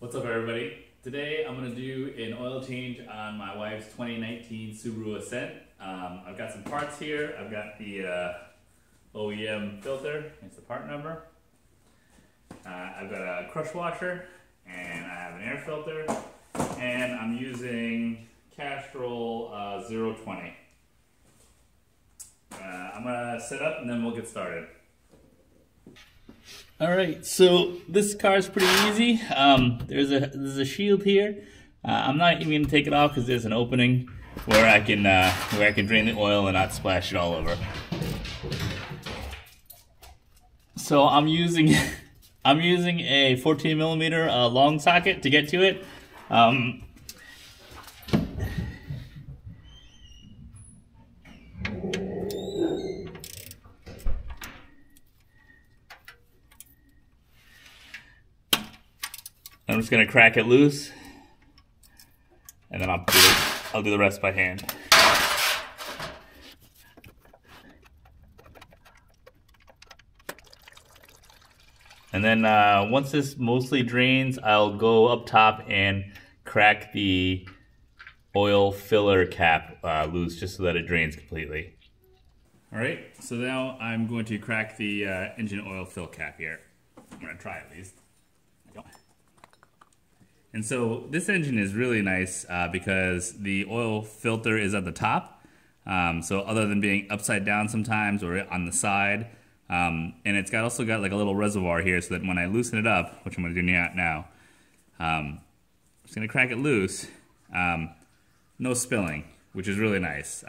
What's up, everybody? Today I'm going to do an oil change on my wife's 2019 Subaru Ascent. I've got some parts here. I've got the OEM filter, it's the part number. I've got a crush washer, and I have an air filter, and I'm using Castrol 020. I'm going to set up and then we'll get started. Alright, so this car is pretty easy. There's a shield here. I'm not even going to take it off because there's an opening where I can drain the oil and not splash it all over. So I'm using a 14 millimeter long socket to get to it. I'm just gonna crack it loose, and then I'll do the rest by hand. And then once this mostly drains, I'll go up top and crack the oil filler cap loose just so that it drains completely. All right, so now I'm going to crack the engine oil fill cap here. I'm gonna try at least. And so this engine is really nice because the oil filter is at the top. So other than being upside down sometimes or on the side, and it's also got like a little reservoir here so that when I loosen it up, which I'm going to do now, I'm just going to crack it loose, no spilling, which is really nice.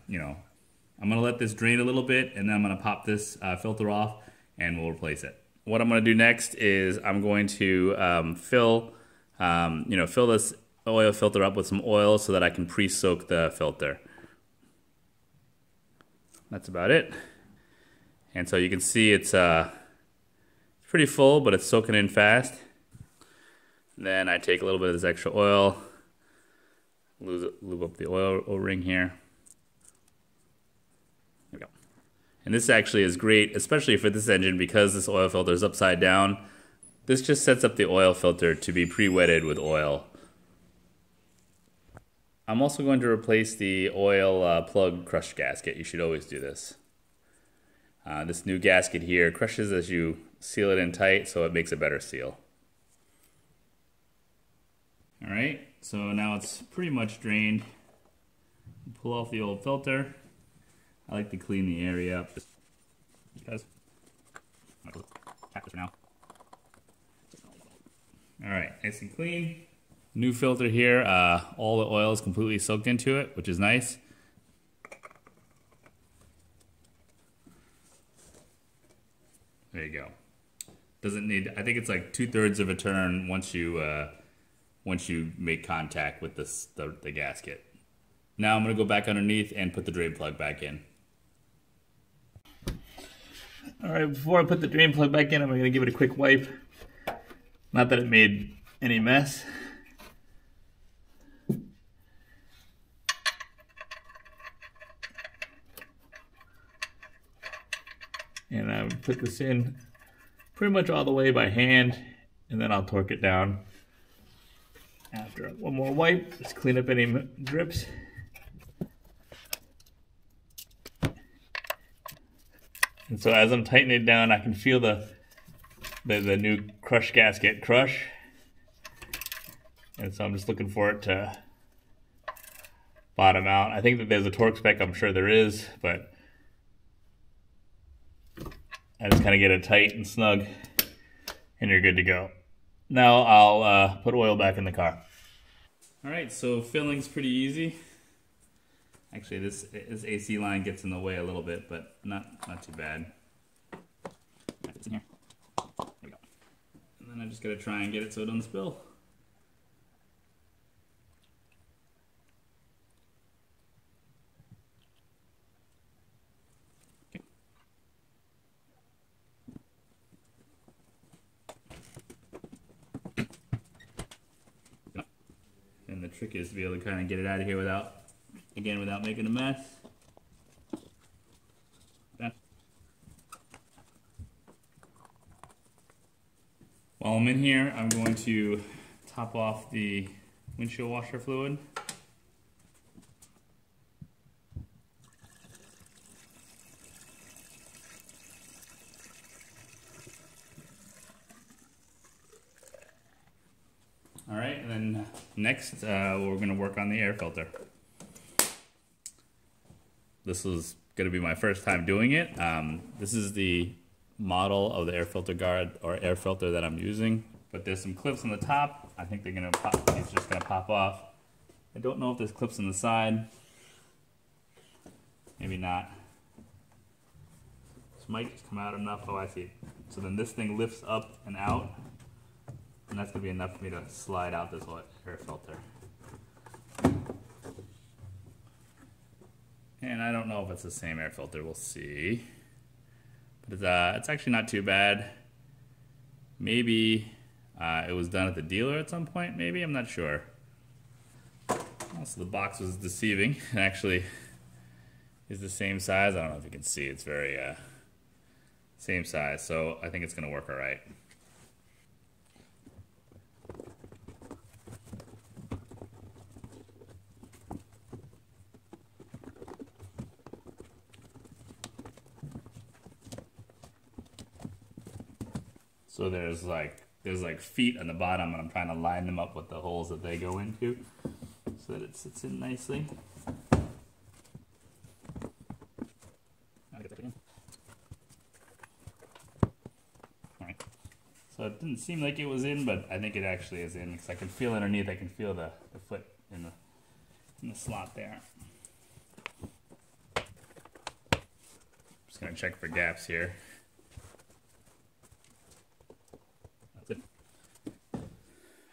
You know, I'm going to let this drain a little bit, and then I'm going to pop this filter off and we'll replace it. What I'm going to do next is I'm going to fill this oil filter up with some oil so that I can pre-soak the filter. That's about it. And so you can see it's pretty full, but it's soaking in fast. Then I take a little bit of this extra oil, lube up the oil O-ring here. There we go. And this actually is great, especially for this engine, because this oil filter is upside down. This just sets up the oil filter to be pre-wetted with oil. I'm also going to replace the oil plug crush gasket. You should always do this. This new gasket here crushes as you seal it in tight, so it makes a better seal. Alright, so now it's pretty much drained. Pull off the old filter. I like to clean the area up just because. I'm going to tap this for now. Alright, nice and clean. New filter here, all the oil is completely soaked into it, which is nice. There you go. Doesn't need, I think it's like 2/3 of a turn once you make contact with the gasket. Now I'm going to go back underneath and put the drain plug back in. Alright, before I put the drain plug back in, I'm going to give it a quick wipe. Not that it made any mess. And I would put this in pretty much all the way by hand, and then I'll torque it down. After one more wipe, just clean up any drips. And so as I'm tightening it down, I can feel the new crush gasket crush. And so I'm just looking for it to bottom out. I think that there's a torque spec, I'm sure there is, but I just kind of get it tight and snug, and you're good to go. Now I'll put oil back in the car. Alright, so filling's pretty easy. Actually, this AC line gets in the way a little bit, but not too bad. It's in here. There we go. And then I just gotta try and get it so it doesn't spill. And the trick is to be able to kind of get it out of here without making a mess. While I'm in here, I'm going to top off the windshield washer fluid. All right, and then next we're going to work on the air filter. This was going to be my first time doing it. This is the model of the air filter guard or air filter that I'm using, but there's some clips on the top. I think they're going to pop. It's just going to pop off. I don't know if there's clips on the side. Maybe not. This might just come out enough. Oh, I see. So then this thing lifts up and out. And that's going to be enough for me to slide out this air filter. And I don't know if it's the same air filter. We'll see. But it's actually not too bad. Maybe it was done at the dealer at some point, maybe? I'm not sure. Also, the box was deceiving. It actually is the same size. I don't know if you can see. It's very same size. So I think it's going to work all right. So there's like feet on the bottom, and I'm trying to line them up with the holes that they go into so that it sits in nicely. Alright. So it didn't seem like it was in, but I think it actually is in because I can feel underneath. I can feel the foot in the slot there. Just gonna check for gaps here.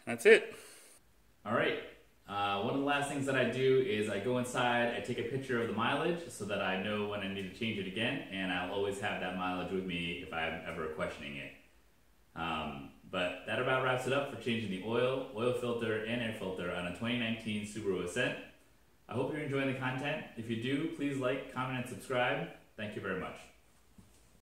That's it. All right. One of the last things that I do is I go inside, I take a picture of the mileage so that I know when I need to change it again, and I'll always have that mileage with me if I'm ever questioning it. But that about wraps it up for changing the oil filter, and air filter on a 2019 Subaru Ascent. I hope you're enjoying the content. If you do, please like, comment, and subscribe. Thank you very much.